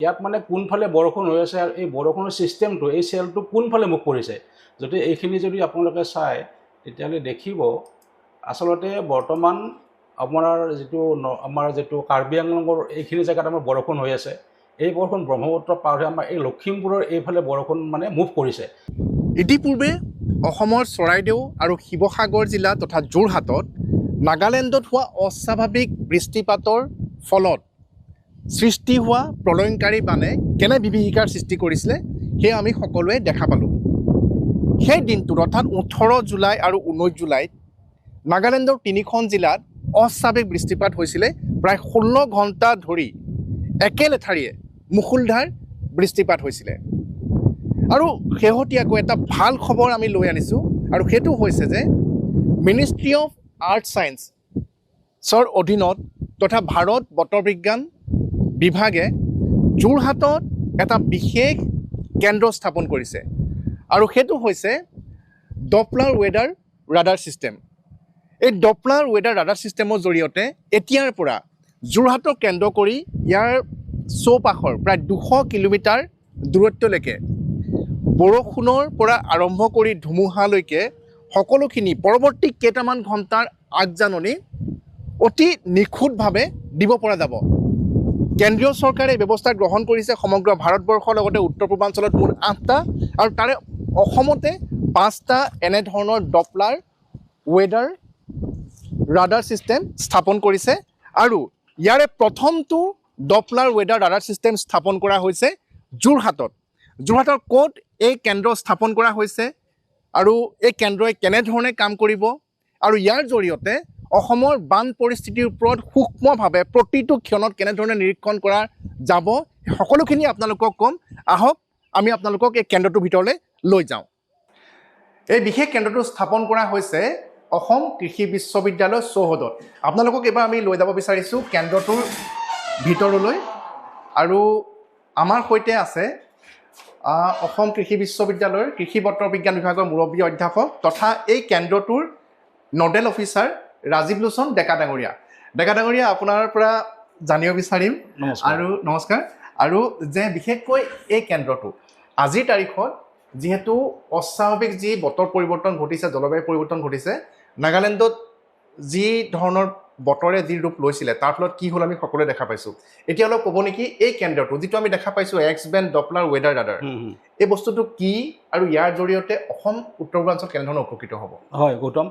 ইয়াত মানে কোনফালে বৰষুণ হৈ আছে আৰু এই বৰষুণৰ ছিষ্টেমটো এই চেলটো কোনফালে মুখ কৰিছে যদি এইখিনি যদি আপোনালোকে চায় তেতিয়াহ'লে দেখিব আচলতে বৰ্তমান আমাৰ যিটো কাৰ্বি আংলঙৰ এইখিনি জেগাত আমাৰ বৰষুণ হৈ আছে এই বৰষুণ ব্ৰহ্মপুত্ৰ পাৰ হৈ আমাৰ এই লখিমপুৰৰ এইফালে বৰষুণ মানে মুভ কৰিছে। ইতিপূৰ্বে অসমৰ চৰাইদেউ আৰু শিৱসাগৰ জিলা তথা যোৰহাটত নাগালেণ্ডত হোৱা অস্বাভাৱিক বৃষ্টিপাতৰ ফলত সৃষ্টি হোৱা প্ৰলয়ংকাৰী বানে কেনে বিভীষিকাৰ সৃষ্টি কৰিছিলে সেয়া আমি সকলোৱে দেখা পালোঁ। সেই দিনটোত অৰ্থাৎ 18 জুলাই আৰু 19 জুলাইত নাগালেণ্ডৰ 3খন জিলাত অস্বাভাৱিক বৃষ্টিপাত হৈছিলে। প্ৰায় 16 ঘণ্টা ধৰি একেলেঠাৰিয়ে মুষলধাৰ বৃষ্টিপাত হৈছিলে। আৰু শেহতীয়াকৈ এটা ভাল খবৰ আমি লৈ আনিছোঁ আৰু সেইটো হৈছে যে মিনিষ্ট্ৰী অফ আৰ্থ ছায়েন্সৰ অধীনত তথা ভাৰত বতৰ বিজ্ঞান বিভাগে যোৰহাটত এটা বিশেষ কেন্দ্ৰ স্থাপন কৰিছে আৰু সেইটো হৈছে ডপলাৰ ৱেডাৰ ৰাডাৰ ছিষ্টেম। এই ডপলাৰ ৱেডাৰ ৰাডাৰ ছিষ্টেমৰ জৰিয়তে এতিয়াৰ পৰা যোৰহাটক কেন্দ্ৰ কৰি ইয়াৰ চৌপাশৰ প্ৰায় 200 কিলোমিটাৰ দূৰত্বলৈকে বৰষুণৰ পৰা আৰম্ভ কৰি ধুমুহালৈকে সকলোখিনি পৰৱৰ্তী কেইটামান ঘণ্টাৰ আগজাননী অতি নিখুঁতভাৱে দিব পৰা যাব। কেন্দ্ৰীয় চৰকাৰে এই ব্যৱস্থা গ্ৰহণ কৰিছে সমগ্ৰ ভাৰতবৰ্ষৰ লগতে উত্তৰ পূৰ্বাঞ্চলত মুঠ 8টা আৰু তাৰে অসমতে 5টা এনেধৰণৰ ডপলাৰ ৱেডাৰ ৰাডাৰ ছিষ্টেম স্থাপন কৰিছে আৰু ইয়াৰে প্ৰথমটো ডপলাৰ ৱেডাৰ ৰাডাৰ ছিষ্টেম স্থাপন কৰা হৈছে যোৰহাটত। যোৰহাটৰ ক'ত এই কেন্দ্ৰ স্থাপন কৰা হৈছে আৰু এই কেন্দ্ৰই কেনেধৰণে কাম কৰিব আৰু ইয়াৰ জৰিয়তে অসমৰ বান পৰিস্থিতিৰ ওপৰত সূক্ষ্মভাৱে প্ৰতিটো ক্ষণত কেনেধৰণে নিৰীক্ষণ কৰা যাব সকলোখিনি আপোনালোকক ক'ম। আহক আমি আপোনালোকক এই কেন্দ্ৰটোৰ ভিতৰলৈ লৈ যাওঁ। এই বিশেষ কেন্দ্ৰটো স্থাপন কৰা হৈছে অসম কৃষি বিশ্ববিদ্যালয় চৌহদত। আপোনালোকক এবাৰ আমি লৈ যাব বিচাৰিছোঁ কেন্দ্ৰটোৰ ভিতৰলৈ আৰু আমাৰ সৈতে আছে অসম কৃষি বিশ্ববিদ্যালয়ৰ কৃষি বতৰ বিজ্ঞান বিভাগৰ মুৰব্বী অধ্যাপক তথা এই কেন্দ্ৰটোৰ নডেল অফিচাৰ ৰাজীৱ লোচন ডেকা ডাঙৰীয়া। ডেকা ডাঙৰীয়া, আপোনাৰ পৰা জানিব বিচাৰিম আৰু নমস্কাৰ আৰু যে বিশেষকৈ এই কেন্দ্ৰটো আজিৰ তাৰিখত যিহেতু অস্বাভাৱিক যি বতৰ পৰিৱৰ্তন ঘটিছে, জলবায়ু পৰিৱৰ্তন ঘটিছে, নাগালেণ্ডত যি ধৰণৰ বতৰে যি ৰূপ লৈছিলে তাৰ ফলত কি হ'ল আমি সকলোৱে দেখা পাইছোঁ। এতিয়া অলপ ক'ব নেকি এই কেন্দ্ৰটো যিটো আমি দেখা পাইছোঁ X band Doppler weather radar, এই বস্তুটো কি আৰু ইয়াৰ জৰিয়তে অসম উত্তৰ পূৰ্বাঞ্চল কেনেধৰণে উপকৃত হ'ব? হয় গৌতম,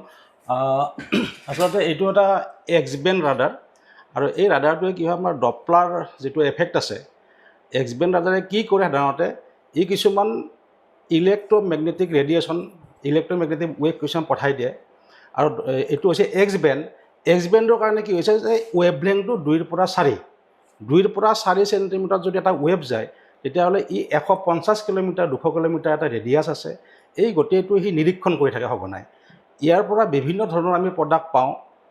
আচলতে এইটো এটা এক্স বেণ্ড ৰাডাৰ আৰু এই ৰাডাৰটোৱে কি হয় আমাৰ ডপলাৰ যিটো এফেক্ট আছে এক্স বেণ্ড ৰাডাৰে কি কৰে সাধাৰণতে ই কিছুমান ইলেক্ট্ৰমেগনেটিক ৰেডিয়েশ্যন ইলেক্ট্ৰমেগনেটিক ৱেভ কিছুমান পঠাই দিয়ে আৰু এইটো হৈছে এক্স বেণ্ড। এক্স বেণ্ডৰ কাৰণে কি হৈছে যে ৱেভলেংথটো 2ৰ পৰা 4 চেণ্টিমিটাৰ যদি এটা ৱেভ যায় তেতিয়াহ'লে ই 150 কিলোমিটাৰ 200 কিলোমিটাৰ এটা ৰেডিয়াছ আছে। এই গোটেইটো সি নিৰীক্ষণ কৰি থাকে সঘনাই। ইয়াৰ পৰা বিভিন্ন ধৰণৰ আমি প্ৰডাক্ট পাওঁ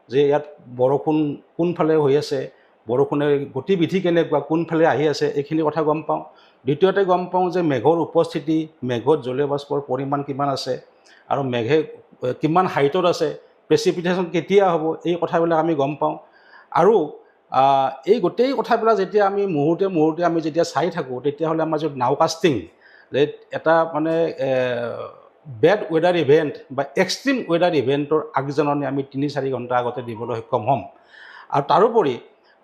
যে ইয়াত বৰষুণ কোনফালে হৈ আছে, বৰষুণৰ গতিবিধি কেনেকুৱা, কোনফালে আহি আছে এইখিনি কথা গম পাওঁ। দ্বিতীয়তে গম পাওঁ যে মেঘৰ উপস্থিতি, মেঘত জলীয় বাষ্পৰ পৰিমাণ কিমান আছে আৰু মেঘে কিমান হাইটত আছে, প্ৰেচিপিটেশ্যন কেতিয়া হ'ব, এই কথাবিলাক আমি গম পাওঁ। আৰু এই গোটেই কথাবিলাক যেতিয়া আমি মুহূৰ্তে আমি যেতিয়া চাই থাকোঁ তেতিয়াহ'লে আমাৰ যিটো নাওকাষ্টিং যে এটা মানে বেড ৱেডাৰ ইভেণ্ট বা এক্সট্ৰিম ৱেডাৰ ইভেণ্টৰ আগজাননী আমি 3-4 ঘণ্টা আগতে দিবলৈ সক্ষম হ'ম। আৰু তাৰোপৰি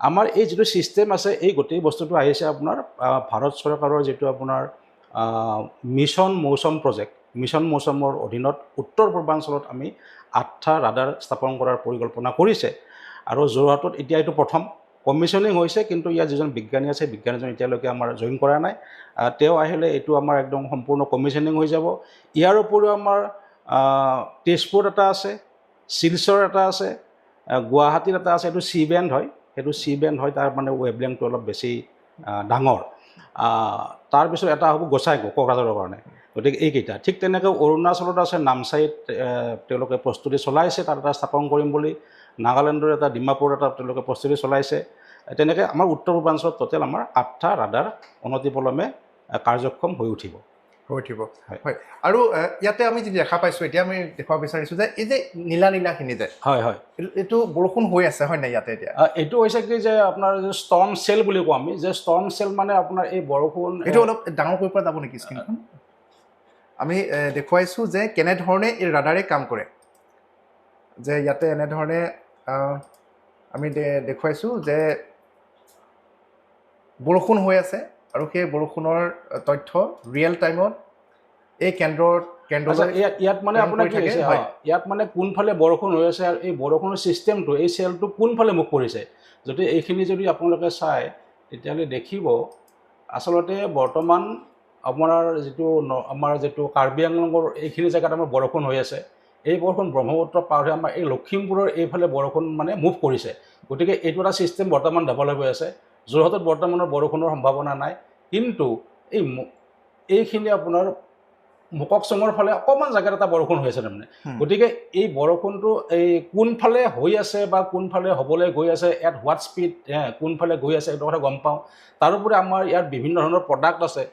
আমাৰ এই যিটো ছিষ্টেম আছে এই গোটেই বস্তুটো আহিছে আপোনাৰ ভাৰত চৰকাৰৰ যিটো আপোনাৰ মিছন মৌচম প্ৰজেক্ট, মিছন মৌচমৰ অধীনত উত্তৰ পূৰ্বাঞ্চলত আমি 8টা ৰাডাৰ স্থাপন কৰাৰ পৰিকল্পনা কৰিছে আৰু যোৰহাটত এতিয়া এইটো প্ৰথম কমিশ্যনিং হৈছে, কিন্তু ইয়াৰ যিজন বিজ্ঞানী আছে বিজ্ঞানীজন এতিয়ালৈকে আমাৰ জইন কৰা নাই। তেওঁ আহিলে এইটো আমাৰ একদম সম্পূৰ্ণ কমিশ্যনিং হৈ যাব। ইয়াৰ উপৰিও আমাৰ তেজপুৰত এটা আছে, শিলচৰ এটা আছে, গুৱাহাটীত এটা আছে, এইটো চি বেণ্ড হয়, সেইটো চি বেণ্ড হয়, তাৰ মানে ৱেভলেংথটো অলপ বেছি ডাঙৰ। তাৰপিছত এটা হ'ব গোসাইগাঁও কোকৰাঝাৰৰ কাৰণে। গতিকে এইকেইটা ঠিক তেনেকৈ অৰুণাচলত আছে নামচাইত তেওঁলোকে প্ৰস্তুতি চলাইছে তাত এটা স্থাপন কৰিম বুলি। নাগালেণ্ডৰ এটা ডিমাপুৰ এটা তেওঁলোকে প্ৰস্তুতি চলাইছে। তেনেকৈ আমাৰ উত্তৰ পূৰ্বাঞ্চলত টোটেল আমাৰ 8টা ৰাডাৰ অনতিপলমে কাৰ্যক্ষম হৈ উঠিব। হৈ উঠিব হয়। হয় আৰু ইয়াতে আমি যি দেখা পাইছোঁ এতিয়া আমি দেখুৱাব বিচাৰিছোঁ যে এই যে নীলা নীলাখিনি যে হয় হয় এইটো বৰষুণ হৈ আছে হয় নাই ইয়াতে এতিয়া এইটো হৈছে কি যে আপোনাৰ ষ্টৰ্ম চেল বুলি কওঁ আমি যে ষ্টৰ্ম চেল মানে আপোনাৰ এই বৰষুণ এইটো অলপ ডাঙৰ কৰিব পৰা যাব নেকি স্ক্ৰীণখন আমি দেখুৱাইছোঁ যে কেনেধৰণে এই ৰাডাৰে কাম কৰে যে ইয়াতে এনেধৰণে আমি দেখুৱাইছোঁ যে বৰষুণ হৈ আছে আৰু সেই বৰষুণৰ তথ্য ৰিয়েল টাইমত এই কেন্দ্ৰলৈ ইয়াত মানে আপোনাৰ কি হৈছে ইয়াত মানে কোনফালে বৰষুণ হৈ আছে আৰু এই বৰষুণৰ ছিষ্টেমটো এই চেলটো কোনফালে মুখ কৰিছে যদি এইখিনি যদি আপোনালোকে চায় তেতিয়াহ'লে দেখিব আচলতে বৰ্তমান আমাৰ যিটো কাৰ্বি আংলঙৰ এইখিনি জেগাত আমাৰ বৰষুণ হৈ আছে এই বৰষুণ ব্ৰহ্মপুত্ৰ পাৰ হৈ আমাৰ এই লখিমপুৰৰ এইফালে বৰষুণ মানে মুভ কৰিছে গতিকে এইটো এটা ছিষ্টেম বৰ্তমান ডেভেলপ হৈ আছে যোৰহাটত বৰ্তমানৰ বৰষুণৰ সম্ভাৱনা নাই কিন্তু এইখিনি আপোনাৰ মোককচঙৰ ফালে অকণমান জেগাত এটা বৰষুণ হৈ আছে তাৰমানে গতিকে এই বৰষুণটো এই কোনফালে হৈ আছে বা কোনফালে হ'বলৈ গৈ আছে ইয়াত হোৱাট স্পীড কোনফালে গৈ আছে এইটো কথা গম পাওঁ তাৰোপৰি আমাৰ ইয়াত বিভিন্ন ধৰণৰ প্ৰডাক্ট আছে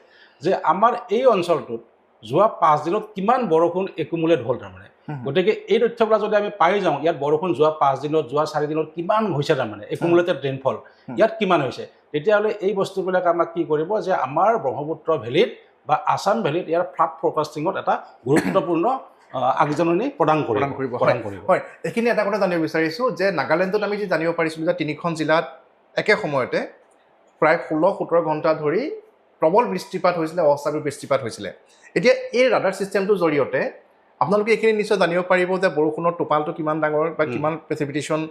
যে আমাৰ এই অঞ্চলটোত যোৱা 5 দিনত কিমান বৰষুণ একুমুলেট হ'ল তাৰমানে গতিকে এই তথ্যবিলাক যদি আমি পাই যাওঁ ইয়াত বৰষুণ যোৱা 5 দিনত যোৱা 4 দিনত কিমান হৈছে তাৰমানে একুমুলেটেড ৰেইনফল ইয়াত কিমান হৈছে তেতিয়াহ'লে এই বস্তুবিলাক আমাক কি কৰিব যে আমাৰ ব্ৰহ্মপুত্ৰ ভেলীত বা আছাম ভেলীত ইয়াৰ ফ্লাড ফৰকাষ্টিঙত এটা গুৰুত্বপূৰ্ণ আগজাননী প্ৰদান কৰিব হয় এইখিনি এটা কথা জানিব বিচাৰিছোঁ যে নাগালেণ্ডত আমি যি জানিব পাৰিছিলোঁ যে 3খন জিলাত একে সময়তে প্ৰায় 16-17 ঘণ্টা ধৰি প্ৰবল বৃষ্টিপাত হৈছিলে অস্বাভাৱিক বৃষ্টিপাত হৈছিলে এতিয়া এই ৰাডাৰ ছিষ্টেমটোৰ জৰিয়তে আপোনালোকে এইখিনি নিশ্চয় জানিব পাৰিব যে বৰষুণৰ টোপালটো কিমান ডাঙৰ বা কিমান প্ৰেচিপিটেশ্যন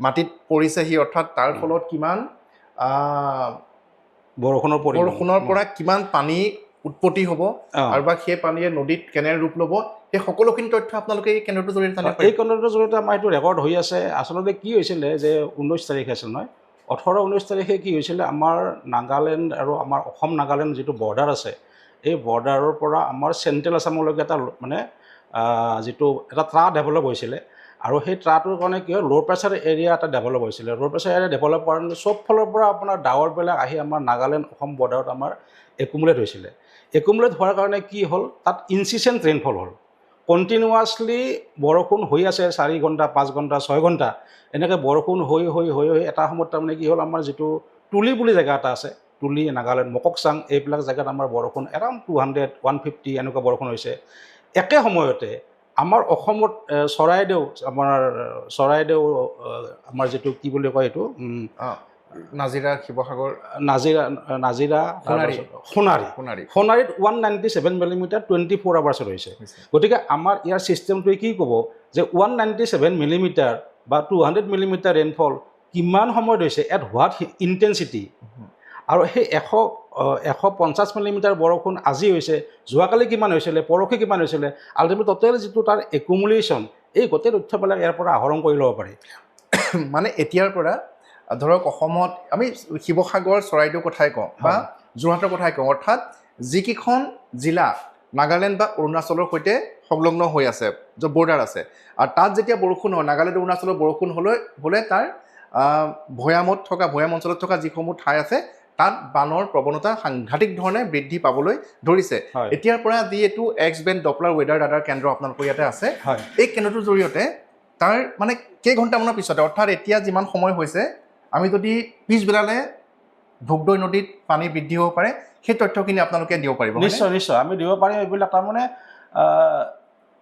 মাটিত পৰিছেহি অৰ্থাৎ তাৰ ফলত কিমান বৰষুণৰ পৰা কিমান পানী উৎপত্তি হ'ব আৰু বা সেই পানীয়ে নদীত কেনে ৰূপ ল'ব সেই সকলোখিনি তথ্য আপোনালোকে এই কেন্দ্ৰটোৰ জৰিয়তে জানিব পাৰিব এই কেন্দ্ৰটোৰ জৰিয়তে আমাৰ এইটো ৰেকৰ্ড হৈ আছে আচলতে কি হৈছিলে যে 19 তাৰিখে আছিল নহয় 18-19 তাৰিখে কি হৈছিলে আমাৰ নাগালেণ্ড আৰু আমাৰ অসম নাগালেণ্ড যিটো বৰ্ডাৰ আছে এই বৰ্ডাৰৰ পৰা আমাৰ চেণ্ট্ৰেল আছামলৈকে এটা মানে যিটো এটা ট্ৰা ডেভেলপ হৈছিলে আৰু সেই ট্ৰাটোৰ কাৰণে কি হয় ল' প্ৰেছাৰ এৰিয়া এটা ডেভেলপ হৈছিলে ল' প্ৰেছাৰ এৰিয়া ডেভেলপ কৰাৰ চব ফালৰ পৰা আপোনাৰ ডাৱৰবিলাক আহি আমাৰ নাগালেণ্ড অসম বৰ্ডাৰত আমাৰ একুমুলেট হৈছিলে একুমুলেট হোৱাৰ কাৰণে কি হ'ল তাত ইনচিচেণ্ট ৰেইনফল হ'ল কণ্টিনিউৱাছলি বৰষুণ হৈ আছে 4 ঘণ্টা 5 ঘণ্টা 6 ঘণ্টা এনেকৈ বৰষুণ হৈ এটা সময়ত তাৰমানে কি হ'ল আমাৰ যিটো তুলি বুলি জেগা এটা আছে তুলি নাগালেণ্ড মককচাং এইবিলাক জেগাত আমাৰ বৰষুণ এৰাউণ্ড 200-150 এনেকুৱা বৰষুণ হৈছে একে সময়তে আমাৰ অসমত চৰাইদেউ আমাৰ যিটো কি বুলি কয় এইটো নাজিৰা শিৱসাগৰ সোণাৰীত 197 মিলিমিটাৰ 24 আৱাৰ্ছত হৈছে গতিকে আমাৰ ইয়াৰ ছিষ্টেমটোৱে কি ক'ব যে 197 মিলিমিটাৰ বা 200 মিলিমিটাৰ ৰেইনফল কিমান সময়ত হৈছে এট হোৱাট ইণ্টেনচিটি আৰু সেই 150 মিলিমিটাৰ বৰষুণ আজি হৈছে যোৱাকালি কিমান হৈছিলে পৰহি কিমান হৈছিলে আল্টিমেটলি টোটেল যিটো তাৰ একুমুলেশ্যন এই গোটেই তথ্যবিলাক ইয়াৰ পৰা আহৰণ কৰি ল'ব পাৰি মানে এতিয়াৰ পৰা ধৰক অসমত আমি শিৱসাগৰ চৰাইদেউ কথাই কওঁ বা যোৰহাটৰ কথাই কওঁ অৰ্থাৎ যিকেইখন জিলা নাগালেণ্ড বা অৰুণাচলৰ সৈতে সংলগ্ন হৈ আছে য'ত বৰ্ডাৰ আছে আৰু তাত যেতিয়া বৰষুণ হয় নাগালেণ্ড অৰুণাচলৰ বৰষুণ হ'লে তাৰ ভৈয়াম অঞ্চলত থকা যিসমূহ ঠাই আছে তাত বানৰ প্ৰৱণতা সাংঘাতিক ধৰণে বৃদ্ধি পাবলৈ ধৰিছে এতিয়াৰ পৰা যি এইটো এক্স-বেণ্ড ডপলাৰ ৱেডাৰ ৰাডাৰ কেন্দ্ৰ আপোনালোকৰ ইয়াতে আছে এই কেন্দ্ৰটোৰ জৰিয়তে তাৰ মানে কেইঘণ্টামানৰ পিছতে অৰ্থাৎ এতিয়া যিমান সময় হৈছে আমি যদি পিছবেলালৈ ভোগদৈ নদীত পানী বৃদ্ধি হ'ব পাৰে সেই তথ্যখিনি আপোনালোকে দিব পাৰিব নিশ্চয় আমি দিব পাৰিম এইবিলাক তাৰমানে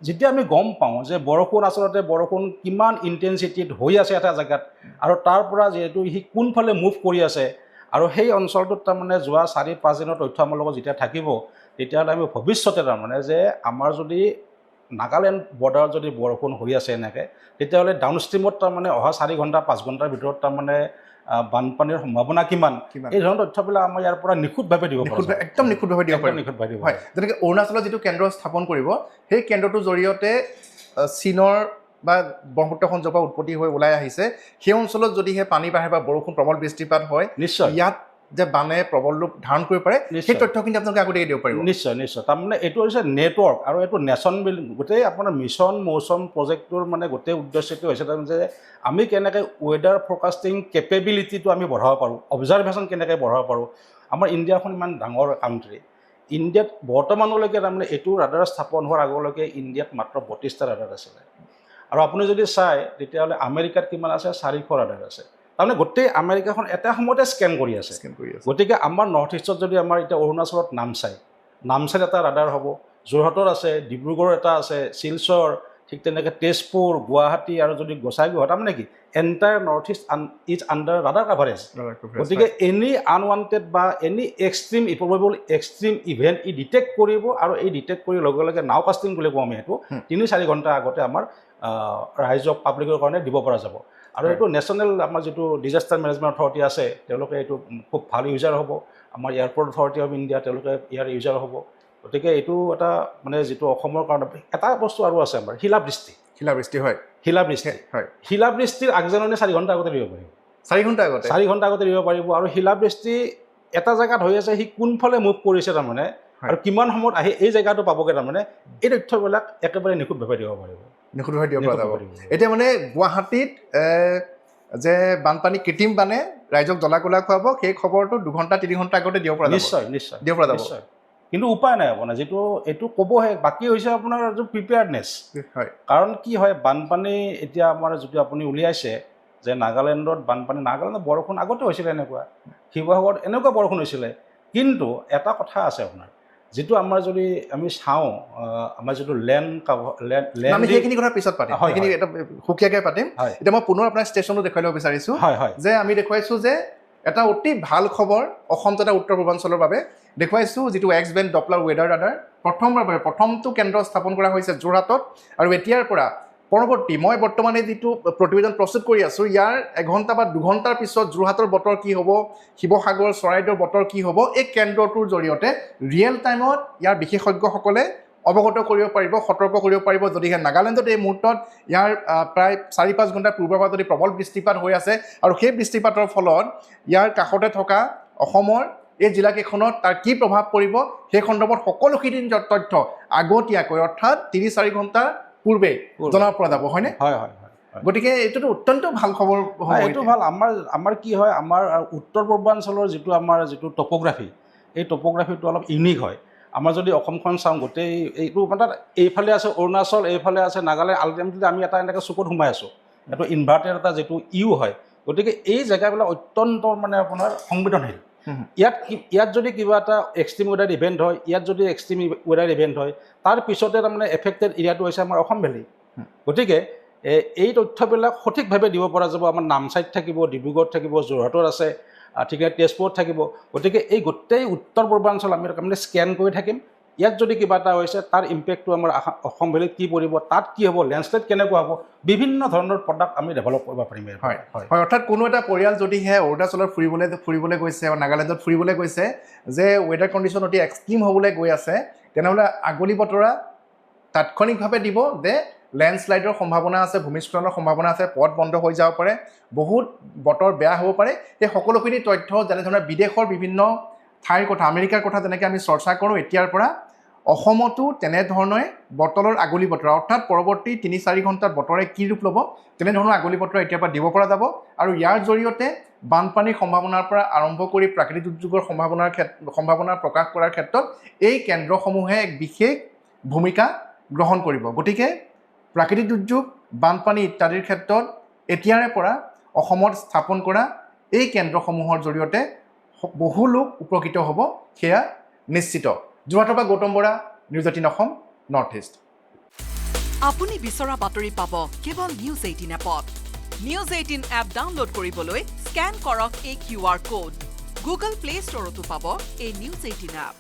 যেতিয়া আমি গম পাওঁ যে বৰষুণ কিমান ইণ্টেনচিটিত হৈ আছে এটা জেগাত আৰু তাৰ পৰা যিহেতু সি কোনফালে মুভ কৰি আছে আৰু সেই অঞ্চলটোত তাৰমানে যোৱা 4-5 দিনৰ তথ্য আমাৰ লগত যেতিয়া থাকিব তেতিয়াহ'লে আমি ভৱিষ্যতে তাৰমানে যে আমাৰ যদি নাগালেণ্ড বৰ্ডাৰত যদি বৰষুণ হৈ আছে এনেকৈ তেতিয়াহ'লে ডাউনষ্ট্ৰীমত তাৰমানে অহা 4 ঘণ্টা 5 ঘণ্টাৰ ভিতৰত তাৰমানে বানপানীৰ সম্ভাৱনা কিমান এই ধৰণৰ তথ্যবিলাক আমাৰ ইয়াৰ পৰা নিখুঁতভাৱে দিব একদম নিখুঁতভাৱে দিব পাৰিব হয় যেনেকৈ অৰুণাচলত যিটো কেন্দ্ৰ স্থাপন কৰিব সেই কেন্দ্ৰটোৰ জৰিয়তে চীনৰ বা ব্ৰহ্মপুত্ৰ সংযোগৰ পৰা উৎপত্তি হৈ ওলাই আহিছে সেই অঞ্চলত যদিহে পানী বাঢ়ে বা বৰষুণ প্ৰবল বৃষ্টিপাত হয় নিশ্চয় ইয়াত যে বানে প্ৰবল ৰূপ ধাৰণ কৰিব পাৰে সেই তথ্যখিনি আপোনালোকে আগতীয়াকৈ দিব পাৰিব নিশ্চয় তাৰমানে এইটো হৈছে নেটৱৰ্ক আৰু এইটো নেশ্যন বিল্ডিং গোটেই আপোনাৰ মিছন মৌচম প্ৰজেক্টটোৰ মানে গোটেই উদ্দেশ্যটো হৈছে তাৰমানে যে আমি কেনেকৈ ৱেডাৰ ফৰকাষ্টিং কেপেবিলিটিটো আমি বঢ়াব পাৰোঁ অবজাৰভেশ্যন কেনেকৈ বঢ়াব পাৰোঁ আমাৰ ইণ্ডিয়াখন ইমান ডাঙৰ কাউণ্ট্ৰি ইণ্ডিয়াত বৰ্তমানলৈকে তাৰমানে এইটো ৰাডাৰ স্থাপন হোৱাৰ আগলৈকে ইণ্ডিয়াত মাত্ৰ 32টা ৰাডাৰ আছিলে আৰু আপুনি যদি চাই তেতিয়াহ'লে আমেৰিকাত কিমান আছে 400 ৰাডাৰ আছে তাৰমানে গোটেই আমেৰিকাখন এটা সময়তে স্কেন কৰি আছে গতিকে আমাৰ নৰ্থ ইষ্টত যদি আমাৰ এতিয়া অৰুণাচলত নামচাইত এটা ৰাডাৰ হ'ব যোৰহাটত আছে ডিব্ৰুগড় এটা আছে শিলচৰ ঠিক তেনেকৈ তেজপুৰ গুৱাহাটী আৰু যদি গোসাইগাঁও তাৰমানে কি entire North East is under radar coverage গতিকে এনি আনৱান্টেড বা any extreme improbable extreme event ই ডিটেক্ট কৰিব আৰু এই ডিটেক্ট কৰি লগে লগে নাও কাষ্টিং বুলি কওঁ আমি সেইটো 3-4 ঘণ্টা আগতে আমাৰ ৰাইজক পাব্লিকৰ কাৰণে দিব পৰা যাব আৰু এইটো নেশ্যনেল আমাৰ যিটো ডিজাষ্টাৰ মেনেজমেণ্ট অথৰিটি আছে তেওঁলোকে এইটো খুব ভাল ইউজাৰ হ'ব আমাৰ এয়াৰপৰ্ট অথৰিটি অফ ইণ্ডিয়া তেওঁলোকে ইয়াৰ ইউজাৰ হ'ব গতিকে এইটো এটা মানে যিটো অসমৰ কাৰণে এটা বস্তু আৰু আছে আমাৰ শিলাবৃষ্টি হয় শিলাবৃষ্টিৰ আগজাননী 4 ঘণ্টা আগতে দিব পাৰিব 4 ঘণ্টা আগতে দিব পাৰিব আৰু শিলাবৃষ্টি এটা জেগাত হৈ আছে সি কোনফালে মুভ কৰিছে তাৰমানে আৰু কিমান সময়ত আহি এই জেগাটো পাবগৈ তাৰমানে এই তথ্যবিলাক একেবাৰে নিখুঁতভাৱে দিব পাৰিব এতিয়া মানে গুৱাহাটীত যে বানপানী কৃত্ৰিম বানে ৰাইজক জ্বলা কলা খুৱাব সেই খবৰটো 2 ঘণ্টা 3 ঘণ্টা আগতে দিব পৰা যাব নিশ্চয় কিন্তু উপায় নাই আপোনাৰ যিটো এইটো ক'বহে বাকী হৈছে আপোনাৰ যিটো প্ৰিপেয়াৰ্ডনেছ হয় কাৰণ কি হয় বানপানী এতিয়া আমাৰ যিটো আপুনি উলিয়াইছে যে নাগালেণ্ডত বানপানী নাগালেণ্ডত বৰষুণ আগতে হৈছিলে এনেকুৱা শিৱসাগৰত এনেকুৱা বৰষুণ হৈছিলে কিন্তু এটা কথা আছে আপোনাৰ যিটো আমাৰ যদি আমি চাওঁ আমাৰ যিটো লেণ্ড আমি সেইখিনি কথা পিছত পাতিম সেইখিনি এটা সুকীয়াকৈ পাতিম এতিয়া মই পুনৰ আপোনাৰ ষ্টেচনটো দেখুৱাই ল'ব বিচাৰিছোঁ যে আমি দেখুৱাইছোঁ যে এটা অতি ভাল খবৰ অসম তথা উত্তৰ পূৰ্বাঞ্চলৰ বাবে দেখুৱাইছোঁ যিটো X band Doppler weather radar প্ৰথমটো কেন্দ্ৰ স্থাপন কৰা হৈছে যোৰহাটত আৰু এতিয়াৰ পৰা পৰৱৰ্তী মই বৰ্তমানে যিটো প্ৰতিবেদন প্ৰস্তুত কৰি আছোঁ ইয়াৰ 1 ঘণ্টা বা 2 ঘণ্টাৰ পিছত যোৰহাটৰ বতৰ কি হ'ব শিৱসাগৰ চৰাইদেউৰ বতৰ কি হ'ব এই কেন্দ্ৰটোৰ জৰিয়তে ৰিয়েল টাইমত ইয়াৰ বিশেষজ্ঞসকলে অৱগত কৰিব পাৰিব সতৰ্ক কৰিব পাৰিব যদিহে নাগালেণ্ডত এই মুহূৰ্তত ইয়াৰ প্ৰায় 4-5 ঘণ্টাৰ পূৰ্বৰ পৰা যদি প্ৰবল বৃষ্টিপাত হৈ আছে আৰু সেই বৃষ্টিপাতৰ ফলত ইয়াৰ কাষতে থকা অসমৰ এই জিলাকেইখনত তাৰ কি প্ৰভাৱ পৰিব সেই সন্দৰ্ভত সকলোখিনি তথ্য আগতীয়াকৈ অৰ্থাৎ 3-4 ঘণ্টাৰ পূৰ্বে জনাব পৰা যাব হয়নে গতিকে এইটোতো অত্যন্ত ভাল খবৰ এইটো ভাল আমাৰ কি হয় আমাৰ উত্তৰ পূৰ্বাঞ্চলৰ যিটো টপোগ্ৰাফি এই টপোগ্ৰাফিটো অলপ ইউনিক হয় আমাৰ যদি অসমখন চাওঁ গোটেই এইটো মানে এইফালে আছে অৰুণাচল এইফালে আছে নাগালেণ্ড আল্টিমেটলি আমি এটা এনেকৈ চকুত সোমাই আছোঁ এইটো ইনভাৰ্টেড এটা যিটো হয় গতিকে এই জেগাবিলাক অত্যন্ত মানে আপোনাৰ সংবেদনশীল ইয়াত যদি কিবা এটা এক্সট্ৰিম ৱেডাৰ ইভেণ্ট হয় ইয়াত যদি এক্সট্ৰিম ৱেডাৰ ইভেণ্ট হয় তাৰ পিছতে তাৰমানে এফেক্টেড এৰিয়াটো হৈছে আমাৰ অসম ভেলী গতিকে এই তথ্যবিলাক সঠিকভাৱে দিব পৰা যাব আমাৰ নামচাইত থাকিব ডিব্ৰুগড়ত থাকিব যোৰহাটত আছে ঠিক আছে তেজপুৰত থাকিব গতিকে এই গোটেই উত্তৰ পূৰ্বাঞ্চল আমি তাৰমানে স্কেন কৰি থাকিম ইয়াত যদি কিবা এটা হৈছে তাৰ ইম্পেক্টটো আমাৰ অসম ভেলীত কি পৰিব তাত কি হ'ব লেণ্ডশ্লাইড কেনেকুৱা হ'ব বিভিন্ন ধৰণৰ প্ৰডাক্ট আমি ডেভেলপ কৰিব পাৰিম হয় অৰ্থাৎ কোনো এটা পৰিয়াল যদিহে অৰুণাচলত ফুৰিবলৈ গৈছে বা নাগালেণ্ডত ফুৰিবলৈ গৈছে যে ৱেডাৰ কণ্ডিশ্যন অতি এক্সট্ৰিম হ'বলৈ গৈ আছে তেনেহ'লে আগলি বতৰা তাৎক্ষণিকভাৱে দিব যে লেণ্ডশ্লাইডৰ সম্ভাৱনা আছে ভূমিস্খলনৰ সম্ভাৱনা আছে পথ বন্ধ হৈ যাব পাৰে বহুত বতৰ বেয়া হ'ব পাৰে এই সকলোখিনি তথ্য যেনেধৰণে বিদেশৰ বিভিন্ন ঠাইৰ কথা আমেৰিকাৰ কথা যেনেকৈ আমি চৰ্চা কৰোঁ এতিয়াৰ পৰা অসমতো তেনেধৰণে বতৰৰ আগলি বতৰা অৰ্থাৎ পৰৱৰ্তী 3-4 ঘণ্টাত বতৰে কি ৰূপ ল'ব তেনেধৰণৰ আগলি বতৰা এতিয়াৰ পৰা দিব পৰা যাব আৰু ইয়াৰ জৰিয়তে বানপানীৰ সম্ভাৱনাৰ পৰা আৰম্ভ কৰি প্ৰাকৃতিক দুৰ্যোগৰ সম্ভাৱনা প্ৰকাশ কৰাৰ ক্ষেত্ৰত এই কেন্দ্ৰসমূহে এক বিশেষ ভূমিকা গ্ৰহণ কৰিব গতিকে প্ৰাকৃতিক দুৰ্যোগ বানপানী ইত্যাদিৰ ক্ষেত্ৰত এতিয়াৰে পৰা অসমত স্থাপন কৰা এই কেন্দ্ৰসমূহৰ জৰিয়তে বহু লোক উপকৃত হ'ব সেয়া নিশ্চিত যোৰহাটৰ পৰা Gautam Bora news 18 Assam north east আপুনি বিচৰা বাতৰি পাব কেৱল নিউজ 18 এপত নিউজ 18 এপ ডাউনলোড কৰিবলৈ স্কেন কৰক এই QR কোড গুগল প্লে ষ্টৰতো পাব এই নিউজ 18 এপ